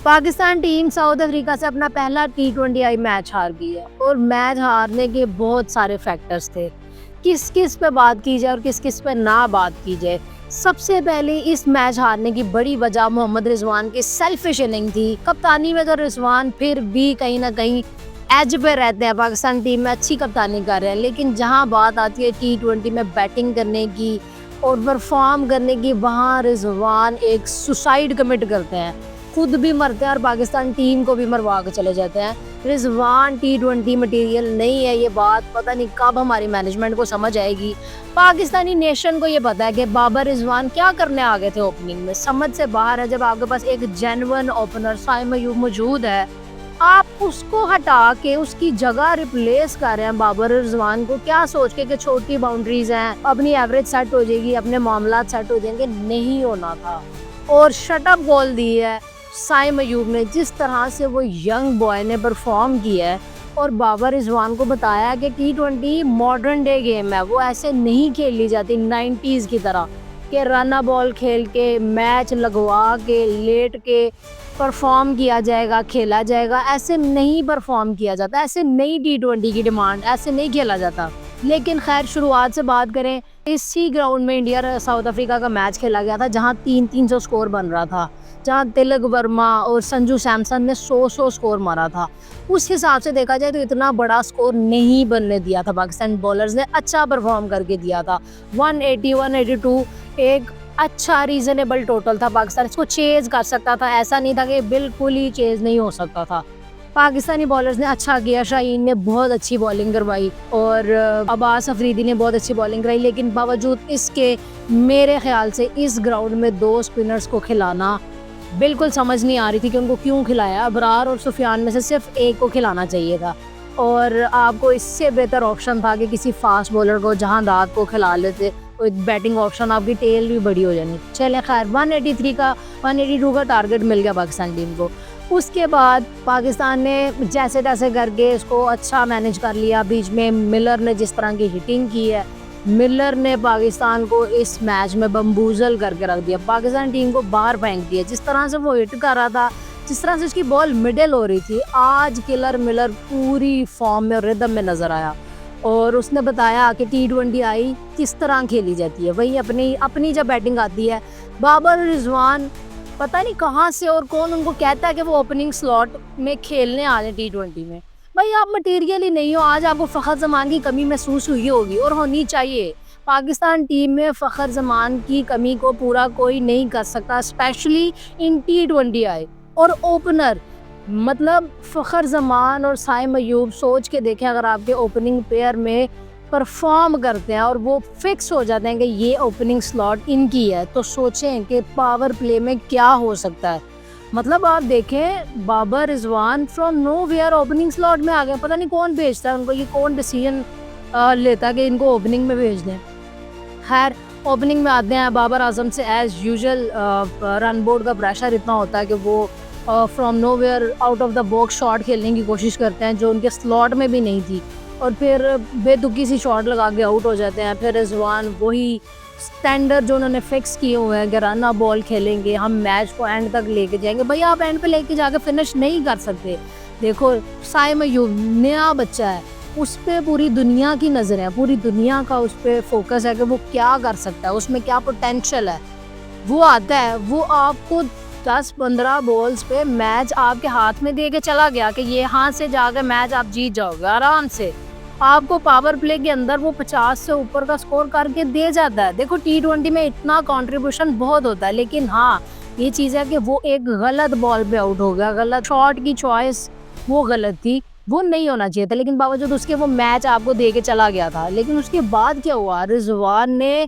Pakistan team south Africa से अपना पहला T20I मैच हार गई है और मैच हारने के बहुत सारे फैक्टर्स थे। किस किस पे बात की जाए और किस किस पे ना बात की जाए। सबसे पहले इस मैच हारने की बड़ी वजह मोहम्मद रिजवान की सेल्फिश इनिंग थी। कप्तानी में तो रिजवान फिर भी कहीं ना कहीं एज पे रहते हैं, पाकिस्तान टीम में अच्छी कप्तानी कर रहे हैं, लेकिन जहां बात आती है T20 में बैटिंग करने की और परफॉर्म करने की, वहाँ रिजवान एक सुसाइड कमिट करते हैं, खुद भी मरते हैं और पाकिस्तान टीम को भी मरवा के चले जाते हैं। रिजवान T20 मटेरियल नहीं है, ये बात पता नहीं कब हमारी मैनेजमेंट को समझ आएगी। पाकिस्तानी नेशन को ये पता है कि बाबर रिजवान क्या करने आ गए थे ओपनिंग में, समझ से बाहर है। जब आपके पास एक जेन्युइन ओपनर साइम अयूब मौजूद है, आप उसको हटा के उसकी जगह रिप्लेस कर रहे हैं बाबर रिजवान को, क्या सोच के कि छोटी बाउंड्रीज हैं, अपनी एवरेज सेट हो जाएगी, अपने मामला सेट हो जाएंगे। नहीं होना था और शटअप गोल दी है साइम अयूब ने। जिस तरह से वो यंग बॉय ने परफॉर्म किया है और बाबर रिजवान को बताया कि T20 मॉडर्न डे गेम है, वो ऐसे नहीं खेली जाती 90s की तरह कि रन बॉल खेल के मैच लगवा के लेट के परफॉर्म किया जाएगा, खेला जाएगा। ऐसे नहीं परफॉर्म किया जाता, ऐसे नहीं T20 की डिमांड, ऐसे नहीं खेला जाता। लेकिन खैर, शुरुआत से बात करें, इसी ग्राउंड में इंडिया साउथ अफ्रीका का मैच खेला गया था, जहां 300 स्कोर बन रहा था, जहां तिलक वर्मा और संजू सैमसन ने 100 स्कोर मारा था। उस हिसाब से देखा जाए तो इतना बड़ा स्कोर नहीं बनने दिया था, पाकिस्तान बॉलर्स ने अच्छा परफॉर्म करके दिया था। 180 182 एक अच्छा रीजनेबल टोटल था। पाकिस्तान इसको चेज कर सकता था, ऐसा नहीं था कि बिल्कुल ही चेज नहीं हो सकता था। पाकिस्तानी बॉलर्स ने अच्छा किया, शाहीन ने बहुत अच्छी बॉलिंग करवाई और अब्बास अफरीदी ने बहुत अच्छी बॉलिंग कराई, लेकिन बावजूद इसके मेरे ख्याल से इस ग्राउंड में 2 स्पिनर्स को खिलाना बिल्कुल समझ नहीं आ रही थी कि उनको क्यों खिलाया। अबरार और सुफियान में से सिर्फ एक को खिलाना चाहिए था और आपको इससे बेहतर ऑप्शन था कि किसी फास्ट बॉलर को जहां दाद को खिला लेते, तो एक बैटिंग ऑप्शन, आपकी टेल भी बड़ी हो जानी। चले खैर, 182 का टारगेट मिल गया पाकिस्तान टीम को। उसके बाद पाकिस्तान ने जैसे तैसे करके इसको अच्छा मैनेज कर लिया। बीच में मिलर ने जिस तरह की हिटिंग की है, मिलर ने पाकिस्तान को इस मैच में बम्बूजल करके रख दिया, पाकिस्तान टीम को बाहर फेंक दिया। जिस तरह से वो हिट कर रहा था, जिस तरह से उसकी बॉल मिडल हो रही थी, आज किलर मिलर पूरी फॉर्म में और रिदम में नजर आया और उसने बताया कि T20I किस तरह खेली जाती है। वही अपनी जब बैटिंग आती है, बाबर रिजवान पता नहीं कहाँ से और कौन उनको कहता है कि वो ओपनिंग स्लॉट में खेलने आ रहे T20 में। भाई, आप मटेरियल ही नहीं हो। आज आपको फ़खर जमान की कमी महसूस हुई होगी और होनी चाहिए। पाकिस्तान टीम में फ़खर जमान की कमी को पूरा कोई नहीं कर सकता, स्पेशली इन T20I। और ओपनर मतलब फ़खर जमान और साइम अयूब, सोच के देखें, अगर आपके ओपनिंग पेयर में परफॉर्म करते हैं और वो फिक्स हो जाते हैं कि ये ओपनिंग स्लॉट इनकी है, तो सोचें कि पावर प्ले में क्या हो सकता है। मतलब आप देखें, Babar Rizwan from nowhere opening slot में आ गए। पता नहीं कौन भेजता है उनको, ये कौन डिसीजन लेता है कि इनको ओपनिंग में भेज दें। खैर, ओपनिंग में आते हैं। बाबर आजम से एज यूजुअल रन बोर्ड का प्रेशर इतना होता है कि वो from nowhere out of the box shot खेलने की कोशिश करते हैं, जो उनके स्लॉट में भी नहीं थी, और फिर बेतुकी सी शॉट लगा के आउट हो जाते हैं। फिर रिजवान वही स्टैंडर्ड जो उन्होंने फिक्स किए हुए हैं कि रन बॉल खेलेंगे, हम मैच को एंड तक लेके जाएंगे। भाई, आप एंड पे लेके जाके फिनिश नहीं कर सकते। देखो, साइम अयूब नया बच्चा है, उस पर पूरी दुनिया की नज़र है, पूरी दुनिया का उस पर फोकस है कि वो क्या कर सकता है, उसमें क्या पोटेंशियल है। वो आता है, वो आपको 10-15 बॉल्स पे मैच आपके हाथ में दे के चला गया कि ये हाथ से जाकर मैच आप जीत जाओगे आराम से। आपको पावर प्ले के अंदर वो 50 से ऊपर का स्कोर करके दे जाता है। देखो, T20 में इतना कंट्रीब्यूशन बहुत होता है, लेकिन हाँ, ये चीज़ है कि वो एक गलत बॉल पे आउट हो गया, गलत शॉट की चॉइस वो गलत थी, वो नहीं होना चाहिए था। लेकिन बावजूद उसके वो मैच आपको दे के चला गया था। लेकिन उसके बाद क्या हुआ, रिजवान ने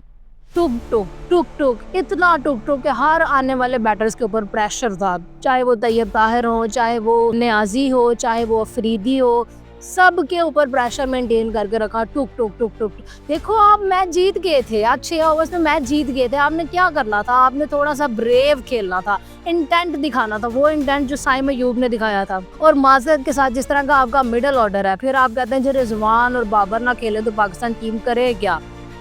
टुक इतना कि हर आने वाले बैटर्स के ऊपर प्रेशर था, चाहे वो तैयब ताहिर हो, चाहे वो नियाजी हो, चाहे वो अफरीदी हो, सब के ऊपर प्रेशर मेंटेन करके रखा। टुक। देखो, आप मैच जीत गए थे, आप 6 ओवर्स में मैच जीत गए थे। आपने क्या करना था, आपने थोड़ा सा ब्रेव खेलना था, इंटेंट दिखाना था, वो इंटेंट जो साइम अयूब ने दिखाया था। और माजरत के साथ, जिस तरह का आपका मिडल ऑर्डर है, फिर आप कहते हैं जो रिजवान और बाबर ना खेले तो पाकिस्तान टीम करे क्या।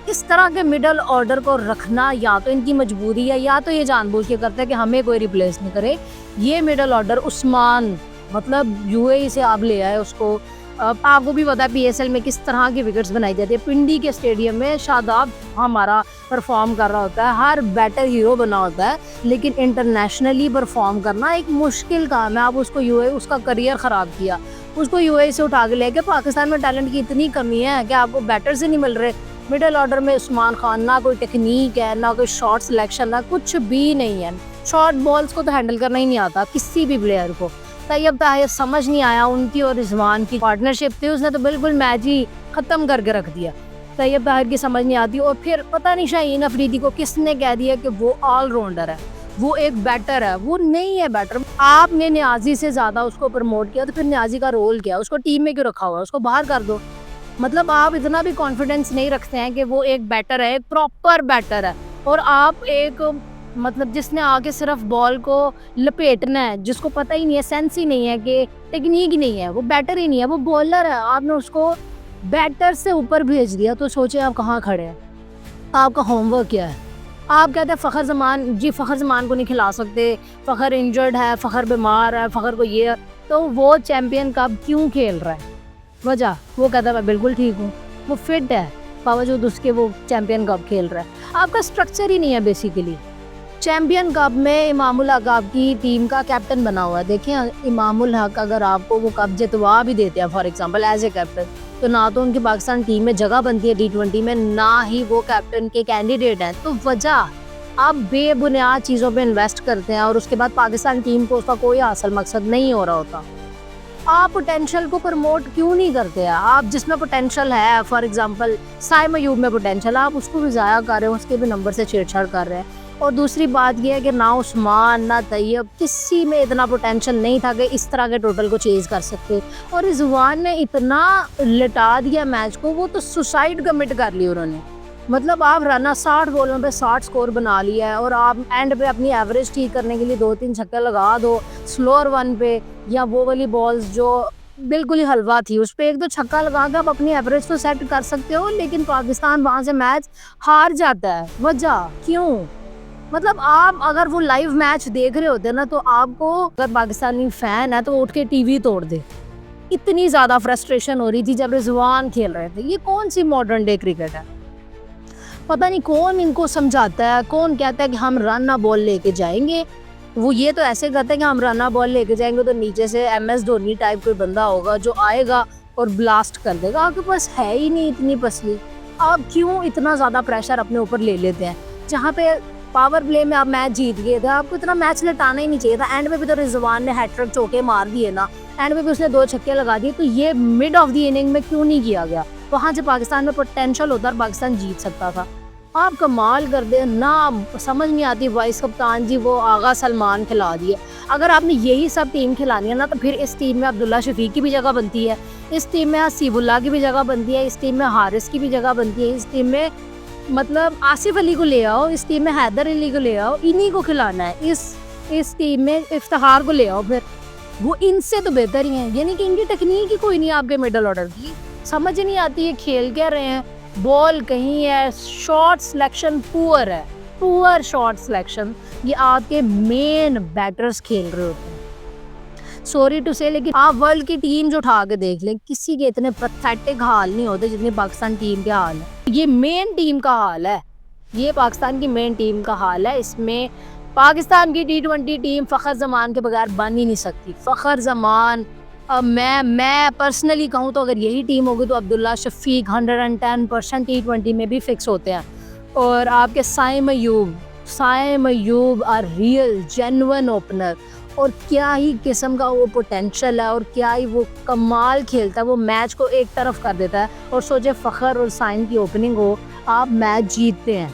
इस तरह के मिडल ऑर्डर को रखना या तो इनकी मजबूरी है या तो ये जानबूझ के करते हैं कि हमें कोई रिप्लेस नहीं करे। ये मिडल ऑर्डर उस्मान मतलब यूएई से आप ले आए उसको। आपको भी पता है पीएसएल में किस तरह की विकेट्स बनाई जाती है। पिंडी के स्टेडियम में शादाब हमारा परफॉर्म कर रहा होता है, हर बैटर हीरो बना होता है, लेकिन इंटरनेशनली परफॉर्म करना एक मुश्किल काम है। आप उसको यूएई उसका करियर ख़राब किया, उसको यूएई से उठा के लेके पाकिस्तान में टैलेंट की इतनी कमी है कि आपको बैटर से नहीं मिल रहे। मिडल ऑर्डर में उस्मान खान ना कोई टेक्निक है, ना कोई शॉट सिलेक्शन, ना कुछ भी नहीं है। शॉर्ट बॉल्स को तो हैंडल करना ही नहीं आता किसी भी प्लेयर को। तैयब ताहिर समझ नहीं आया, उनकी और रिजवान की पार्टनरशिप थी, उसने तो बिल्कुल मैच ही ख़त्म करके रख दिया। तैयब ताहिर की समझ नहीं आती। और फिर पता नहीं शाहीन अफरीदी को किसने कह दिया कि वो ऑलराउंडर है, वो एक बैटर है। वो नहीं है बैटर। आपने न्याजी से ज़्यादा उसको प्रमोट किया, तो फिर न्याजी का रोल क्या? उसको टीम में क्यों रखा हुआ है? उसको बाहर कर दो। मतलब आप इतना भी कॉन्फिडेंस नहीं रखते हैं कि वो एक बैटर है, एक प्रॉपर बैटर है, और आप एक मतलब जिसने आगे सिर्फ बॉल को लपेटना है, जिसको पता ही नहीं है, सेंस ही नहीं है, कि टेक्निक ही नहीं है, वो बैटर ही नहीं है, वो बॉलर है। आपने उसको बैटर से ऊपर भेज दिया, तो सोचिए आप कहाँ खड़े हैं, आपका होमवर्क क्या है? आप कहते हैं फ़खर ज़मान, जी फ़खर ज़मान को नहीं खिला सकते, फ़खर इंजर्ड है, फ़खर बीमार है, फ़खर को ये, तो वो चैम्पियन कप क्यों खेल रहा है? वजह वो कहता है मैं बिल्कुल ठीक हूँ, वो फिट है, बावजूद उसके वो चैम्पियन कप खेल रहा है। आपका स्ट्रक्चर ही नहीं है बेसिकली। चैम्पियन कप में इमामुल हक आपकी टीम का कैप्टन बना हुआ है। देखिए इमामुल हक अगर आपको वो कप जितवा भी देते हैं for example as a captain, तो ना तो उनकी पाकिस्तान टीम में जगह बनती है T20 में, ना ही वो कैप्टन के कैंडिडेट हैं। तो वजह आप बेबुनियाद चीज़ों पे इन्वेस्ट करते हैं और उसके बाद पाकिस्तान टीम को उसका कोई हासिल मकसद नहीं हो रहा होता। आप पोटेंशियल को प्रमोट क्यों नहीं करते हैं? आप जिसमें पोटेंशियल है, फॉर एग्जांपल साइम अयूब में पोटेंशियल, आप उसको भी ज़ाया कर रहे हो, उसके भी नंबर से छेड़छाड़ कर रहे हैं। और दूसरी बात यह है कि ना उस्मान ना तैयब किसी में इतना पोटेंशियल नहीं था कि इस तरह के टोटल को चेज कर सकते। और रिजवान ने इतना लटा दिया मैच को, वो तो सुसाइड कमिट कर ली उन्होंने। मतलब आप रना 60 बॉलों पे 60 स्कोर बना लिया है, और आप एंड पे अपनी एवरेज ठीक करने के लिए 2-3 छक्के लगा दो स्लोअर वन पे, या वो वाली बॉल्स जो बिल्कुल ही हलवा थी उस पर 1-2 छक्का लगा के आप अपनी एवरेज तो सेट कर सकते हो। लेकिन पाकिस्तान वहाँ से मैच हार जाता है। वजह क्यों? मतलब आप अगर वो लाइव मैच देख रहे होते ना, तो आपको अगर पाकिस्तानी फैन है तो उठ के टीवी तोड़ दे। इतनी ज़्यादा फ्रस्ट्रेशन हो रही थी जब रिजवान खेल रहे थे। ये कौन सी मॉडर्न डे क्रिकेट है? पता नहीं कौन इनको समझाता है, कौन कहता है कि हम रन ना बॉल लेके जाएंगे। वो ये तो ऐसे कहते हैं कि हम रन ना बॉल लेके जाएंगे, तो नीचे से MS धोनी टाइप कोई बंदा होगा जो आएगा और ब्लास्ट कर देगा। आपके पास है ही नहीं इतनी पसली। आप क्यों इतना ज़्यादा प्रेशर अपने ऊपर ले लेते हैं? जहाँ पे पावर प्ले में आप मैच जीत गए थे, आपको इतना मैच लटाना ही नहीं चाहिए था। एंड में भी तो रिजवान ने हैट्रिक चौके मार दिए ना, एंड में भी उसने 2 छक्के लगा दिए। तो ये मिड ऑफ द इनिंग में क्यों नहीं किया गया? वहाँ से पाकिस्तान में पोटेंशियल होता और पाकिस्तान जीत सकता था। आप कमाल कर दे ना, समझ नहीं आती। वाइस कप्तान जी वो आगा सलमान खिला दिए। अगर आपने यही सब टीम खिलानी है ना, तो फिर इस टीम में अब्दुल्ला शफीक की भी जगह बनती है, इस टीम में हसीबुल्ला की भी जगह बनती है, इस टीम में हारिस की भी जगह बनती है, इस टीम में मतलब आसिफ अली को ले आओ, इस टीम में हैदर अली को ले आओ, इन्हीं को खिलाना है। इस टीम में इफ्तिखार को ले आओ, फिर वो इनसे तो बेहतर ही हैं। यानी कि इनकी टेक्निक ही कोई नहीं आपके मिडल ऑर्डर की। समझ नहीं आती है खेल क्या रहे हैं। बॉल कहीं है, शॉट सिलेक्शन पुअर है, पुअर शॉट सिलेक्शन। ये आपके मेन बैटर्स खेल रहे होते हैं। सॉरी टू से, लेकिन आप वर्ल्ड की टीम जो उठा के देख लें, किसी के इतने पैथेटिक हाल नहीं होते जितने पाकिस्तान टीम के हाल है। ये मेन टीम का हाल है, ये पाकिस्तान की मेन टीम का हाल है। इसमें पाकिस्तान की T20 टीम फ़खर ज़मान के बगैर बन ही नहीं सकती। फ़खर ज़मान, मैं पर्सनली कहूँ तो अगर यही टीम होगी तो अब्दुल्ला शफीक 110% T20 में भी फिक्स होते हैं। और आपके Saim Ayub are real genuine opener, और क्या ही किस्म का वो पोटेंशियल है, और क्या ही वो कमाल खेलता है। वो मैच को एक तरफ कर देता है, और सोचे फ़खर और साइम की ओपनिंग हो, आप मैच जीतते हैं।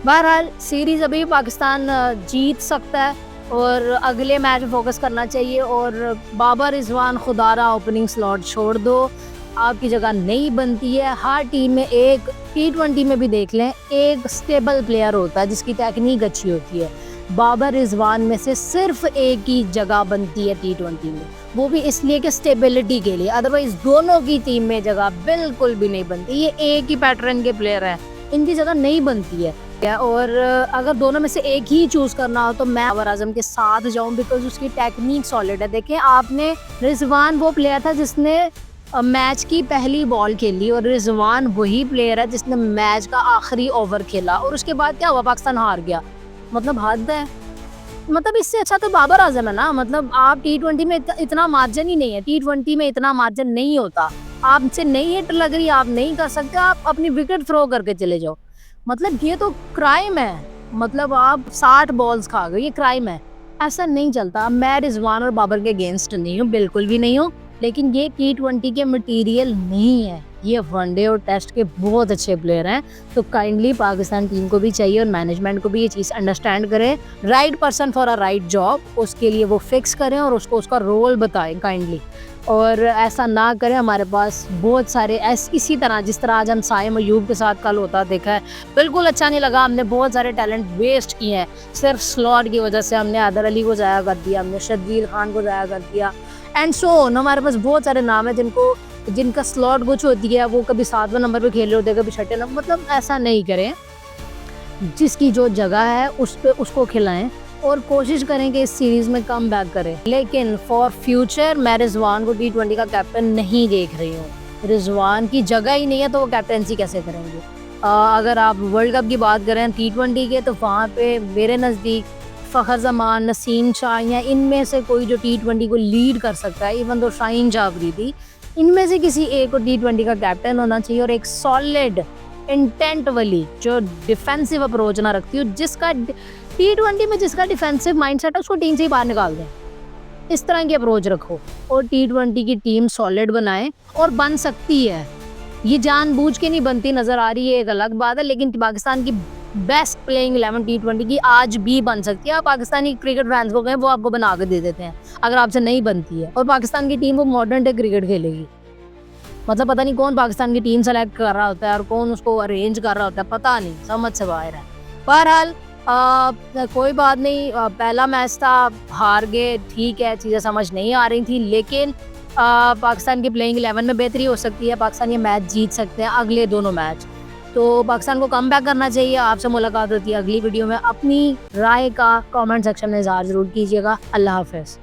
बहरहाल सीरीज़ अभी पाकिस्तान जीत सकता है, और अगले मैच में फोकस करना चाहिए। और बाबर रिजवान खुदारा ओपनिंग स्लॉट छोड़ दो, आपकी जगह नहीं बनती है। हर टीम में एक T20 में भी देख लें, एक स्टेबल प्लेयर होता है जिसकी टेक्निक अच्छी होती है। बाबर रिजवान में से सिर्फ एक ही जगह बनती है T20 में, वो भी इसलिए कि स्टेबिलिटी के लिए, अदरवाइज दोनों की टीम में जगह बिल्कुल भी नहीं बनती। ये एक ही पैटर्न के प्लेयर हैं, इनकी जगह नहीं बनती है। और अगर दोनों में से एक ही चूज करना हो तो मैं बाबर आजम के साथ जाऊं, बिकॉज उसकी टेक्निक सॉलिड है। देखें आपने, रिजवान वो प्लेयर था जिसने मैच की पहली बॉल खेली, और रिजवान वही प्लेयर है जिसने मैच का आखिरी ओवर खेला, और उसके बाद क्या हुआ, पाकिस्तान हार गया। मतलब हद है, मतलब इससे अच्छा तो बाबर आजम है ना। मतलब आप T20 में इतना मार्जिन ही नहीं है, T20 में इतना मार्जिन नहीं होता। आपसे नहीं हिट लग रही, आप नहीं कर सकते, आप अपनी विकेट थ्रो करके चले जाओ। मतलब ये तो क्राइम है, मतलब आप 60 बॉल्स खा गए, ये क्राइम है, ऐसा नहीं चलता। मैं रिजवान और बाबर के अगेंस्ट नहीं हूँ, बिल्कुल भी नहीं हूँ, लेकिन ये T20 के मटेरियल नहीं है, ये वनडे और टेस्ट के बहुत अच्छे प्लेयर हैं। तो काइंडली पाकिस्तान टीम को भी चाहिए और मैनेजमेंट को भी ये चीज़ अंडरस्टैंड करें, right person for a right job, उसके लिए वो फिक्स करें और उसको उसका रोल बताएं काइंडली, और ऐसा ना करें। हमारे पास बहुत सारे इसी तरह, जिस तरह आज हम साइम अयूब के साथ कल होता देखा है, बिल्कुल अच्छा नहीं लगा। हमने बहुत सारे टैलेंट वेस्ट किए हैं सिर्फ स्लॉट की वजह से। हमने हैदर अली को ज़ाया कर दिया, हमने शब्बीर खान को ज़ाया कर दिया, एंड सो ऑन। हमारे पास बहुत सारे नाम है जिनका स्लॉट कुछ होती है, वो कभी 7वें नंबर पे खेल रहे होते हैं, कभी 6ठे नंबर। मतलब ऐसा नहीं करें, जिसकी जो जगह है उस पे उसको खिलाएं और कोशिश करें कि इस सीरीज में कम बैक करें। लेकिन फॉर फ्यूचर मैं रिजवान को T20 का कैप्टन नहीं देख रही हूँ। रिजवान की जगह ही नहीं है तो वो कैप्टनसी कैसे करेंगे। अगर आप वर्ल्ड कप की बात करें T20 के, तो वहाँ पे मेरे नज़दीक फ़खर जमान, नसीम शाह या इनमें से कोई जो T20 को लीड कर सकता है, इवन तो शाहीन जाफरी थी, इनमें से किसी एक को T20 का कैप्टन होना चाहिए, और एक सॉलिड इंटेंट वाली जो डिफेंसिव अप्रोच ना रखती हो, जिसका T20 में जिसका डिफेंसिव माइंडसेट है उसको टीम से ही बाहर निकाल दें। इस तरह की अप्रोच रखो और T20 की टीम सॉलिड बनाएं, और बन सकती है। ये जानबूझ के नहीं बनती नजर आ रही है, एक अलग बात है, लेकिन पाकिस्तान की बेस्ट प्लेइंग 11 T20 की आज भी बन सकती है। आप पाकिस्तानी क्रिकेट फैंस को कहें, वो आपको बना के दे देते हैं अगर आपसे नहीं बनती है। और पाकिस्तान की टीम वो मॉडर्न डे क्रिकेट खेलेगी। मतलब पता नहीं कौन पाकिस्तान की टीम सेलेक्ट कर रहा होता है और कौन उसको अरेंज कर रहा होता है, पता नहीं, समझ से बाहर है। बहरहाल कोई बात नहीं, पहला मैच था, हार गए, ठीक है, चीज़ें समझ नहीं आ रही थी, लेकिन पाकिस्तान की प्लेइंग 11 में बेहतरी हो सकती है। पाकिस्तान ये मैच जीत सकते हैं, अगले दोनों मैच। तो पाकिस्तान को कम बैक करना चाहिए। आपसे मुलाकात होती है अगली वीडियो में। अपनी राय का कमेंट सेक्शन में इज़हार ज़रूर कीजिएगा। अल्लाह हाफ़िज़।